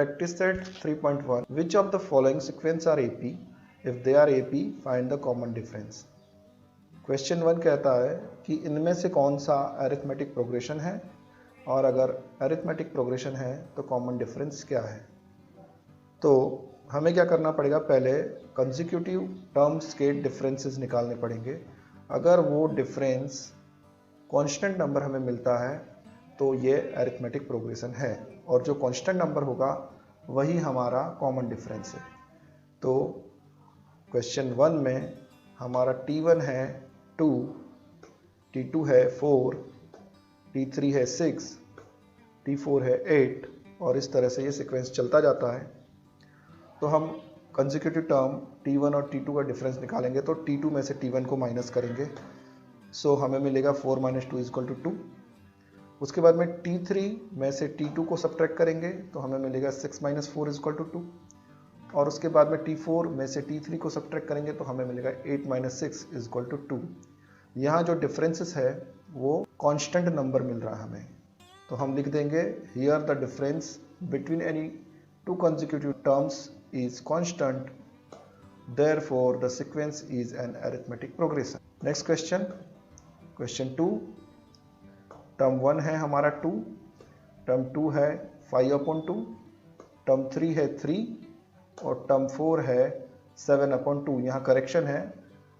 Practice set 3.1. Which of the following sequence are AP? If they are AP, find the common difference. Question 1 कहता है कि इनमें से कौन सा अरिथमेटिक प्रोग्रेशन है, और अगर अरिथमेटिक प्रोग्रेशन है तो कॉमन डिफरेंस क्या है। तो हमें क्या करना पड़ेगा, पहले कंसेक्यूटिव टर्म्स के डिफरेंसेस निकालने पड़ेंगे। अगर वो डिफरेंस कांस्टेंट नंबर हमें मिलता है तो ये अरिथमेटिक प्रोग्रेशन है, और जो कांस्टेंट नंबर होगा वही हमारा कॉमन डिफरेंस है। तो क्वेश्चन 1 में हमारा T1 है 2, T2 है 4, T3 है 6, T4 है 8, और इस तरह से ये सीक्वेंस चलता जाता है। तो हम कंसेक्यूटिव टर्म T1 और T2 का डिफरेंस निकालेंगे, तो T2 में से T1 को माइनस करेंगे, सो हमें मिलेगा 4 - 2 = 2। उसके बाद में T3 में से T2 को सब्ट्रैक्ट करेंगे तो हमें मिलेगा 6 - 4 = 2, और उसके बाद में T4 में से T3 को सब्ट्रैक्ट करेंगे तो हमें मिलेगा 8 - 6 = 2। यहाँ जो डिफरेंसेस है वो कांस्टेंट नंबर मिल रहा है हमें, तो हम लिख देंगे here the difference between any two consecutive terms is constant, therefore the sequence is an arithmetic progression. Next question 2। Term 1 है हमारा 2, टर्म 2 है 5/2, टर्म 3 है 3, और टर्म 4 है 7/2। यहाँ करेक्शन है,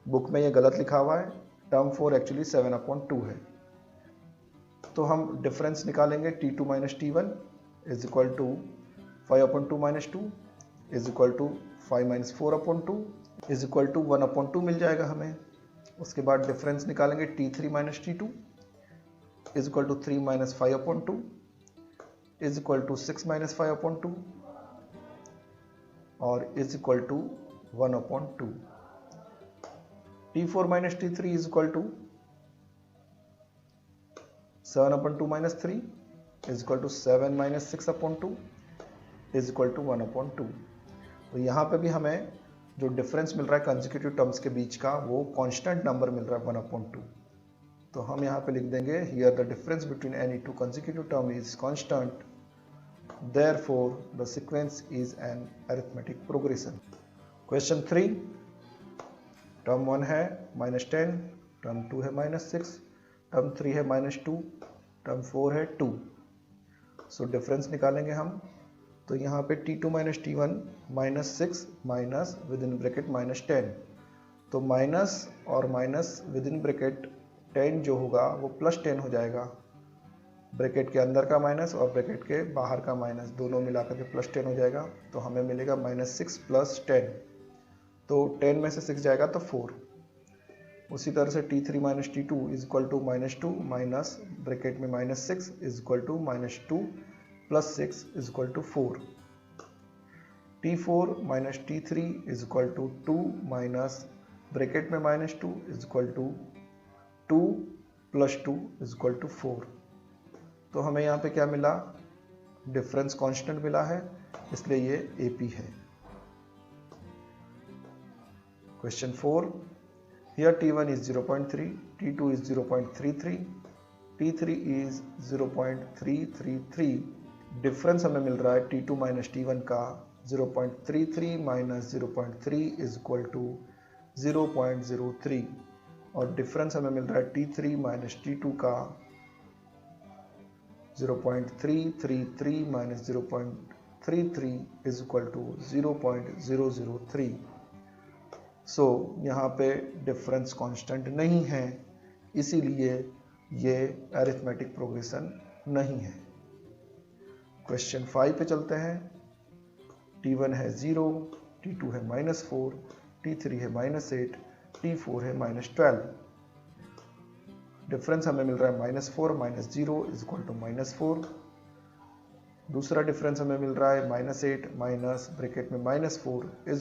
बुक में ये गलत लिखा हुआ है, टर्म 4 एक्चुअली 7/2 है। तो हम डिफरेंस निकालेंगे T2 - T1 = 5/2 - 2 = 5 - 4/2 = 1/2 मिल जाएगा हमें। उसके बाद डिफरेंस निकालेंगे T3 - T2 = 3 - 5/2 = 6 - 5/2 और = 1/2। T4 - T3 = 7/2 - 3 = 7 - 6/2 = 1/2। तो यहाँ पे भी हमें जो डिफरेंस मिल रहा है कंसेक्यूटिव टर्म्स के बीच का, वो कांस्टेंट नंबर मिल रहा है 1/2। तो हम यहाँ पे लिख देंगे here the difference between any two consecutive term is constant, therefore the sequence is an arithmetic progression. Question 3. Term 1 है -10, टर्म 2 है -6, टर्म 3 है -2, टर्म 4 है 2। सो डिफरेंस निकालेंगे हम, तो यहाँ पे T2 - T1 -6 minus with in bracket -10, तो माइनस और माइनस विद इन ब्रैकेट 10 जो होगा वो +10 हो जाएगा। ब्रैकेट के अंदर का माइनस और ब्रैकेट के बाहर का माइनस दोनों मिलाकर के +10 हो जाएगा, तो हमें मिलेगा -6 + 10, तो 10 में से 6 जाएगा तो 4। उसी तरह से T3 - T2 = -2 माइनस ब्रैकेट में -6 = -2 + 6 = 4। T4 - T3 = 2 माइनस ब्रैकेट में -2 = 2 + 2 = 4। तो हमें यहाँ पे क्या मिला, डिफरेंस कांस्टेंट मिला है, इसलिए ये AP है। Question 4। Here T1 is 0.3, T2 is 0.33, T3 is 0.333। Difference हमें मिल रहा है T2 - T1 का 0.33 - 0.3 = 0.03, और डिफरेंस हमें मिल रहा है T3 - T2 का 0.333 - 0.33 = 0.003। सो यहाँ पे डिफरेंस कांस्टेंट नहीं है, इसीलिए ये अरिथमेटिक प्रोग्रेशन नहीं है। क्वेश्चन 5 पे चलते हैं। T1 है 0, T2 है -4, T3 है -8, T4 है -12। डिफरेंस हमें मिल रहा है -4 - 0 = -4। दूसरा डिफरेंस हमें मिल रहा है -8 माइनस ब्रैकेट में -4 =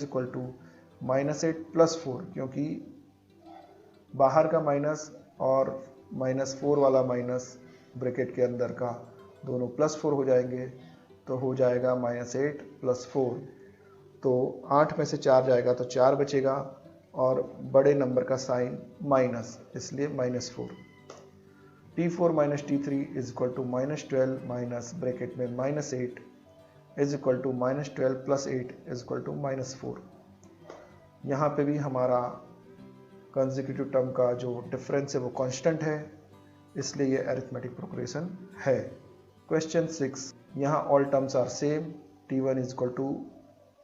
-8 + 4, क्योंकि बाहर का माइनस और -4 वाला माइनस ब्रैकेट के अंदर का दोनों +4 हो जाएंगे, तो हो जाएगा -8 + 4। तो 8 में से 4 जाएगा तो 4 बचेगा, और बड़े नंबर का साइन माइनस, इसलिए -4। T4 - T3 = -12 माइनस ब्रैकेट में -8 is equal to -12 + 8 is equal to -4। यहाँ पे भी हमारा कंसेक्यूटिव टर्म का जो डिफरेंस है वो कांस्टेंट है, इसलिए ये अरिथमेटिक प्रोग्रेशन है। क्वेश्चन 6, यहाँ all terms are same, t1 is equal to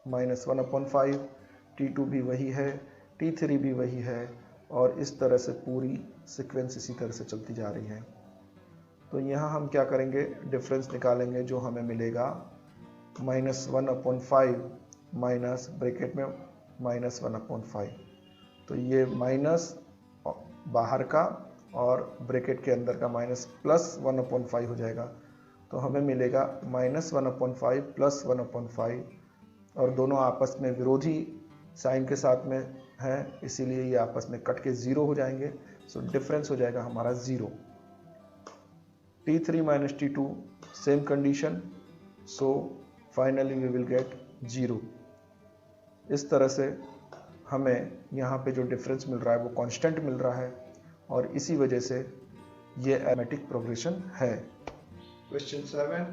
-1/5, t2 भी वही है, t3 भी वही है, और इस तरह से पूरी सीक्वेंस इसी तरह से चलती जा रही है। तो यहाँ हम क्या करेंगे, डिफरेंस निकालेंगे, जो हमें मिलेगा -1/5 माइनस ब्रैकेट में -1/5। तो ये माइनस बाहर का और ब्रैकेट के अंदर का माइनस प्लस 1/5 हो जाएगा। तो हमें मिलेगा -1/5 प्लस 1/5, और दोनों आपस में विरोधी साइन के साथ में हैं, इसीलिए ये आपस में कट के 0 हो जाएंगे। सो डिफरेंस हो जाएगा हमारा 0। t3 minus t2 same condition, so finally we will get 0। इस तरह से हमें यहाँ पे जो डिफरेंस मिल रहा है वो कांस्टेंट मिल रहा है, और इसी वजह से ये अरिथमेटिक प्रोग्रेशन है। क्वेश्चन 7,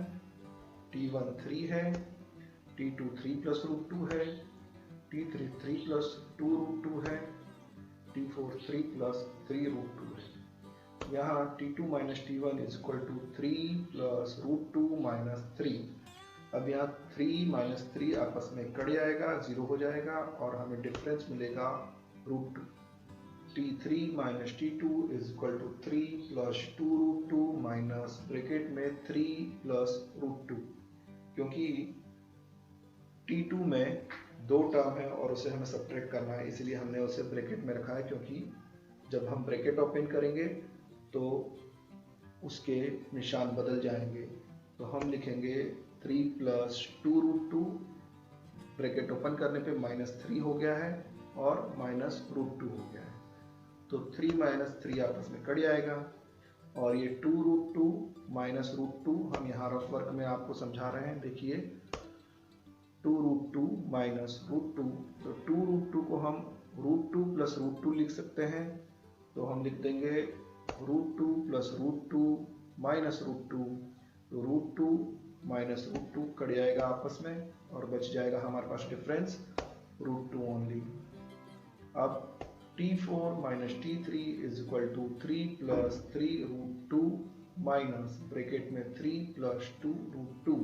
t1 3 है, t2 3 + √2 है, t3 3 + 2√2 है, t4 3 + 3√2 है। यहाँ t2 minus t1 is equal to 3 + √2 - 3। अब यहाँ 3 माइनस 3 आपस में कट जाएगा, 0 हो जाएगा, और हमें डिफरेंस मिलेगा √2। t3 minus t2 is equal to 3 + 2√2 minus bracket में 3 + √2। क्योंकि t2 में 2 टर्म है और उसे हमें सब्ट्रैक्ट करना है, इसलिए हमने उसे ब्रैकेट में रखा है, क्योंकि जब हम ब्रैकेट ओपन करेंगे तो उसके निशान बदल जाएंगे। तो हम लिखेंगे 3 + 2√2, ब्रैकेट ओपन करने पे -3 हो गया है और -√2 हो गया है। तो 3 माइनस 3 आपस में कट जाएगा, और ये 2√2 - √2 हम यहाँ रफ वर्क में आपको समझा रहे हैं। देखिए 2√2 - √2, तो 2√2 को हम √2 + √2 लिख सकते हैं। तो हम लिख देंगे √2 + √2 - √2, तो √2 - √2 कट जाएगा आपस में, और बच जाएगा हमारे पास डिफरेंस √2 ओनली। अब t4 minus t3 is equal to 3 + 3√2 minus bracket में 3 + 2√2।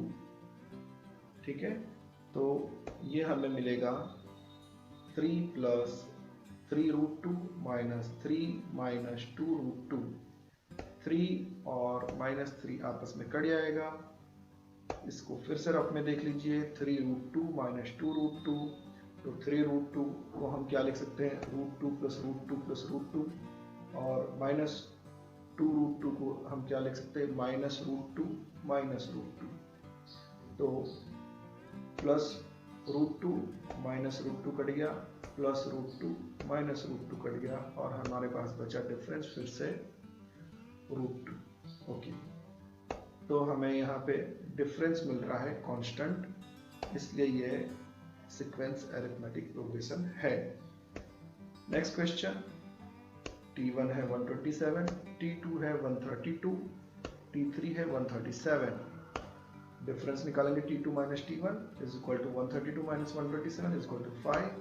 ठीक है, तो ये हमें मिलेगा 3 + 3√2 माइनस 3 - 2√2। 3 और -3 आपस में कट जाएगा। इसको फिर से रफ में देख लीजिए, 3√2 - 2√2, तो 3√2 को हम क्या लिख सकते हैं, √2 + √2 + √2, और -2√2 को हम क्या लिख सकते हैं, -√2 - √2। तो प्लस √2 -√2 कट गया, प्लस √2 -√2 कट गया, और हमारे पास बचा डिफरेंस फिर से √2। ओके, तो हमें यहाँ पे डिफरेंस मिल रहा है कांस्टेंट, इसलिए ये सीक्वेंस अरिथमेटिक प्रोग्रेशन है। नेक्स्ट क्वेश्चन, t1 है 127, t2 है 132, t3 है 137। डिफरेंस निकालेंगे, t2 minus t1 is equal to 132 minus 127 is equal to 5,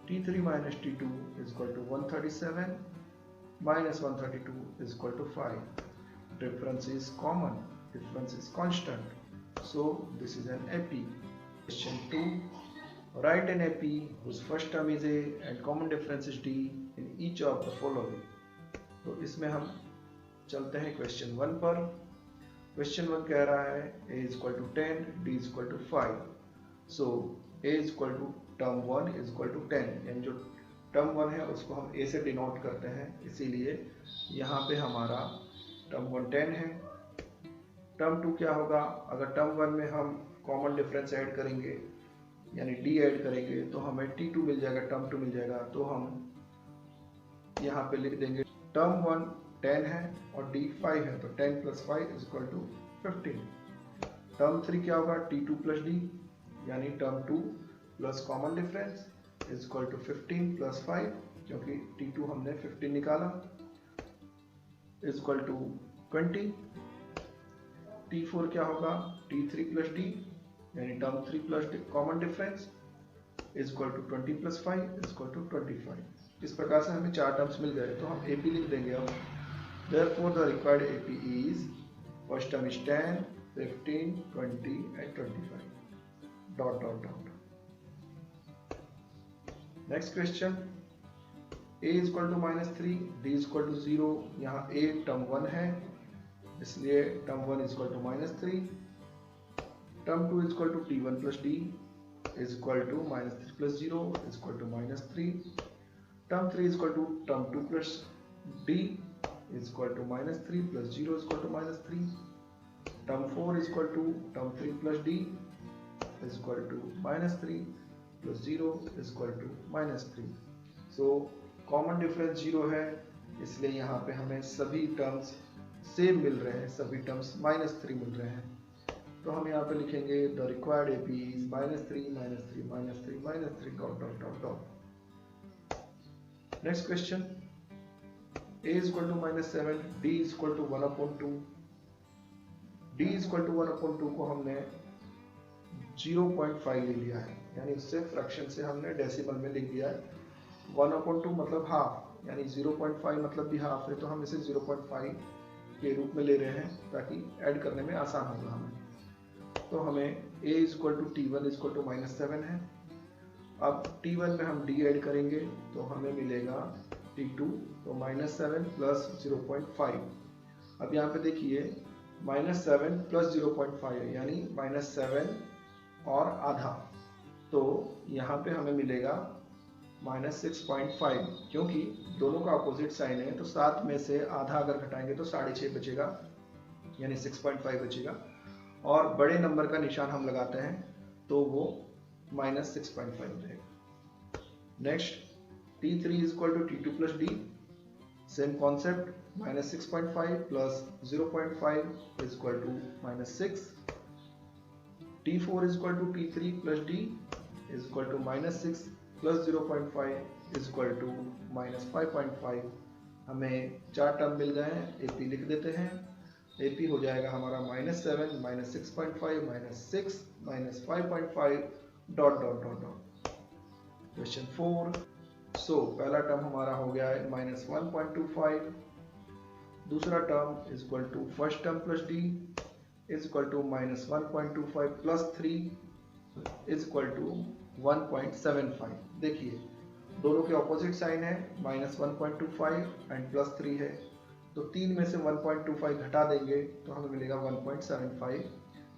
t3 minus t2 is equal to 137 minus 132 is equal to 5। Difference is common, difference is constant, so this is an AP. Question 2, write an AP whose first term is A and common difference is D in each of the following. तो इसमें हम चलते हैं question 1 पर। Question 1 कह रहा है A is equal to 10, D is equal to 5. So A is equal to term 1 is equal to 10, यानी जो टर्म 1 है उसको हम A से डिनोट करते हैं, इसीलिए यहाँ पे हमारा टर्म 1 10 है। टर्म 2 क्या होगा, अगर टर्म 1 में हम कॉमन डिफरेंस ऐड करेंगे यानी D ऐड करेंगे तो हमें T2 मिल जाएगा, टर्म 2 मिल जाएगा। तो हम यहाँ पे लिख देंगे टर्म 1 10 है और D 5 है, तो 10 + 5 इज इक्वल टू 15। टर्म 3 क्या होगा, T2 + D, यानी term 2 plus common difference is equal to 15 + 5, क्योंकि T2 हमने 15 निकाला, इज इक्वल टू 20। T4 क्या होगा, T3 + D, यानी term 3 plus common difference is equal to 20 plus 5 is equal to 25। इस प्रकार से हमें 4 टर्म्स मिल गए, तो हम AP लिख देंगे अब। Therefore the required AP is first term is 10, 15, 20 and 25 dot dot dot. Next question, A is equal to -3, D is equal to 0। यहाँ A टर्म 1 है, इसलिए term 1 is equal to -3। Term 2 is equal to T1 plus D is equal to -3 plus 0 is equal to -3। Term 3 is equal to term 2 plus D is equal to -3 plus 0 is equal to -3। Term 4 is equal to term 3 plus D is equal to -3 plus 0 is equal to -3। So common difference 0 है, इसलिए यहाँ पे हमें सभी terms same मिल रहे हैं, सभी terms -3 मिल रहे हैं। तो हम यहाँ पे लिखेंगे the required AP is -3 -3 -3 -3 dot dot dot dot. Next question, A is equal to -7, D is equal to 1/2। D is equal to 1/2 को हमने 0.5 ले लिया है, यानी उससे फ्रैक्शन से हमने डेसिमल में लिख दिया है। 1/2 मतलब हाफ, यानी 0.5 मतलब भी हाफ है, तो हम इसे 0.5 के रूप में ले रहे हैं ताकि ऐड करने में आसान होगा हमें। तो हमें A is equal to T1 is equal to -7 है। अब T1 में हम D ऐड करेंगे तो हमें मिलेगा T2, तो -7 प्लस 0.5। अब यहाँ पे देखिए -7 प्लस 0.5 है, यानी -7 और आधा, तो यहाँ पे हमें मिलेगा -6.5। क्योंकि दोनों का अपोजिट साइन है, तो 7 में से आधा अगर घटाएंगे तो 6.5 बचेगा, यानी 6.5 बचेगा। और बड़े नंबर का निशान हम लगाते हैं तो वो -6.5 हो जाएगा। Next, T3 is equal to T2 plus D, same concept, -6.5 plus 0.5 is equal to -6। T4 is equal to T3 plus D is equal to -6 plus 0.5 is equal to -5.5। हमें 4 टर्म मिल गए हैं, AP लिख देते हैं। AP हो जाएगा हमारा -7 -6.5 -6 -5.5 dot dot dot dot. Question 4, so पहला टर्म हमारा हो गया है -1.25, दूसरा term is equal to first term plus D is equal to -1.25 plus 3 is equal to 1.75। देखिए दोनों के ऑपोजिट साइन है, -1.25 एंड प्लस 3 है, तो 3 में से 1.25 घटा देंगे तो हमें मिलेगा 1.75।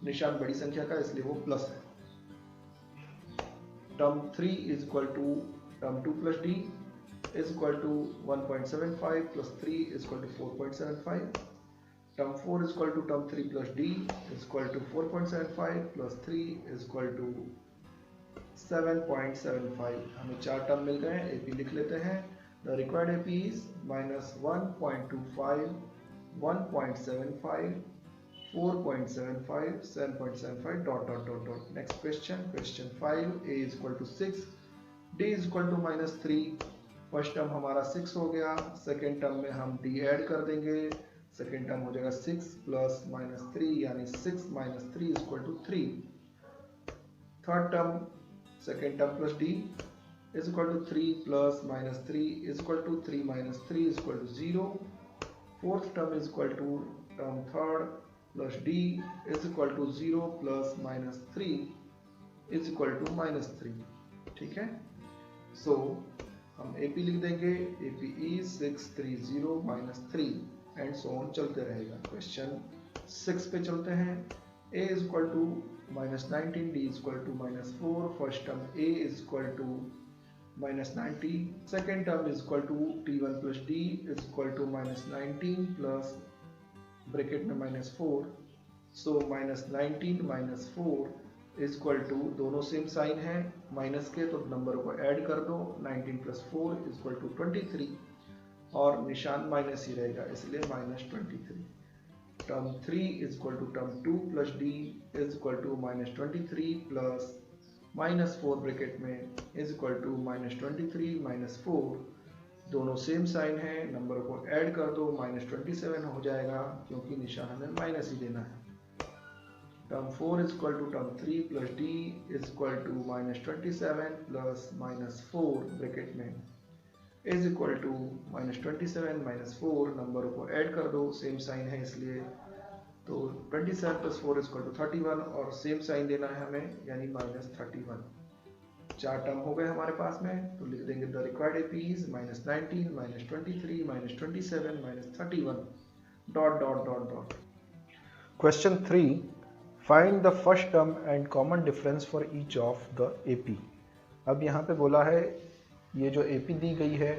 निशान बड़ी संख्या का, इसलिए वो प्लस है। Term 3 is equal to term 2 plus D is equal to 1.75 plus 3 is equal to 4.75। Term 4 is equal to term 3 plus D is equal to 4.75 plus 3 is equal to 7.75। हमें 4 टर्म मिल गए हैं, AP लिख लेते हैं। The required AP is -1.25, 1.75, 4.75, 7.75 dot dot dot dot। Next question, question 5, A is equal to 6, D is equal to -3। First term हमारा 6 हो गया, second term में हम D ऐड कर देंगे, सेकेंड टर्म हो जाएगा 6 प्लस -3, यानी 6 - 3 is equal to 3। Third term second term plus D is equal to 3 plus -3 is equal to 3 minus 3 is equal to 0। Fourth term is equal to term third plus D is equal to 0 plus -3 is equal to -3। ठीक है, सो हम AP लिख देंगे, AP is 630 -3 and so on चलते रहेगा। Question 6 पे चलते हैं। A is equal to -19, D is equal to -4। First term A is equal to -90, second term is equal to T1 plus D is equal to -19 plus bracket में -4, सो -19 -4 is equal to, दोनों same sign है minus के, तो नंबरों को add कर दो। 19 plus 4 is equal to 23 और निशान माइनस ही रहेगा, इसलिए -23। Term 3 is equal to term 2 plus D is equal to -23 plus -4 bracket में इज इक्वल टू -23 -4, दोनों सेम साइन है, नंबरों को ऐड कर दो, -27 हो जाएगा क्योंकि निशान हमें माइनस ही देना है। term 4 is equal to term 3 plus d is equal to minus 27 plus minus 4 bracket में is equal to minus 27 minus 4 नंबरों को ऐड कर दो, सेम साइन है इसलिए, तो 27 plus 4 is equal to 31 और सेम साइन देना है हमें यानी minus 31। चार टर्म हो गए हमारे पास में, तो लिख देंगे the required AP is minus 19 minus 23 minus 27 minus 31 dot dot dot dot. Question 3, find the first term and common difference for each of the AP. अब यहाँ पे बोला है ये जो एपी दी गई है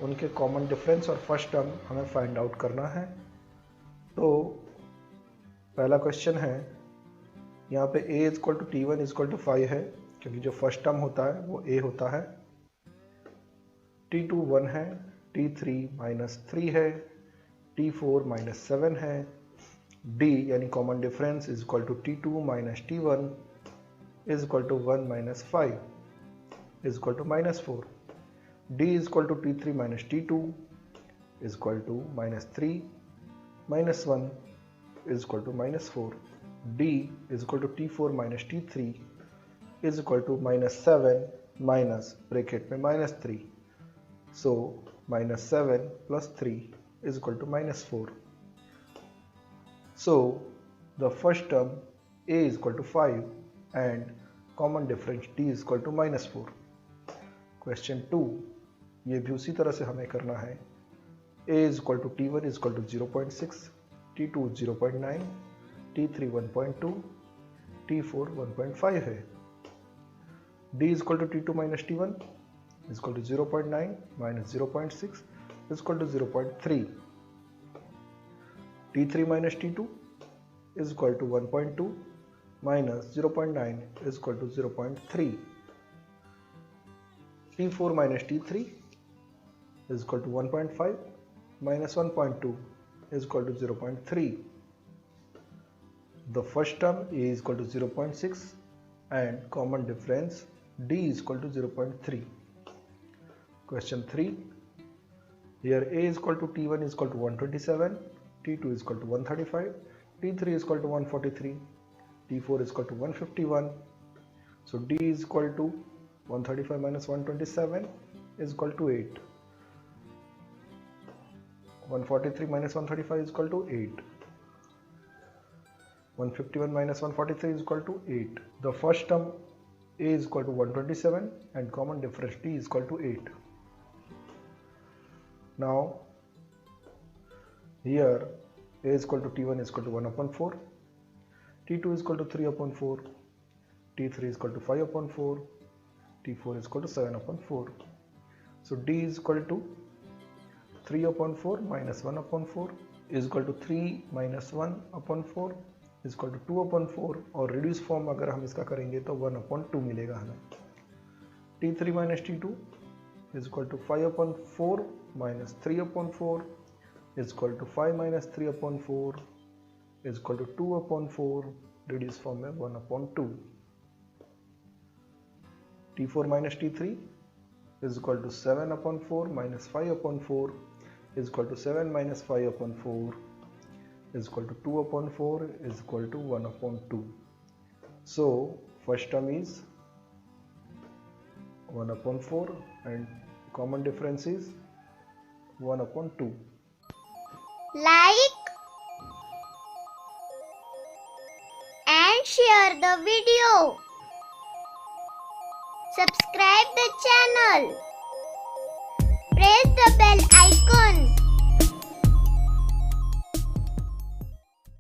उनके कॉमन डिफरेंस और फर्स्ट टर्म हमें फाइंड आउट करना है। तो पहला क्वेश्चन है, यहाँ पे a is equal to t1 is equal to 5 है, क्योंकि जो फर्स्ट टर्म होता है वो a होता है, t2 1 है, t3 -3 है, t4 -7 है, d यानी common difference is equal to t2 minus t1 is equal to 1 minus 5 is equal to -4, d is equal to t3 minus t2 is equal to -3 minus 1 is equal to -4, d is equal to t4 minus t3 is equal to -7 minus bracket में -3, so -7 plus 3 is equal to -4. So the first term a is equal to 5 and common difference d is equal to -4. Question 2, ये भी उसी तरह से हमें करना है। a is equal to t1 is equal to 0.6, t2 0.9, t3 1.2, t4 1.5 है। d is equal to t2 minus t1 is equal to 0.9 minus 0.6 is equal to 0.3, t3 minus t2 is equal to 1.2 minus 0.9 is equal to 0.3, t4 minus t3 is equal to 1.5 minus 1.2 is equal to 0.3. The first term a is equal to 0.6 and common difference d is equal to 0.3. Question 3, here a is equal to t1 is equal to 127, t2 is equal to 135, t3 is equal to 143, t4 is equal to 151. So d is equal to 135 minus 127 is equal to 8. 143 minus 135 is equal to 8. 151 minus 143 is equal to 8. The first term a is equal to 127 and common difference d is equal to 8. Now here a is equal to t1 is equal to 1 upon 4, t2 is equal to 3 upon 4, t3 is equal to 5 upon 4, t4 is equal to 7 upon 4. So d is equal to 3 upon 4 minus 1 upon 4 is equal to 3 minus 1 upon 4 is equal to 2 upon 4, और reduce form अगर हम इसका करेंगे तो 1 upon 2 मिलेगा हमें। t3 minus t2 is equal to 5 upon 4 minus 3 upon 4 is equal to 5 minus 3 upon 4 is equal to 2 upon 4, reduce form में 1 upon 2. t4 minus t3 is equal to 7 upon 4 minus 5 upon 4 is equal to 7 minus 5 upon 4 is equal to 2 upon 4 is equal to 1 upon 2. So first term is 1 upon 4 and common difference is 1 upon 2. Like and share the video. Subscribe the channel. Press the bell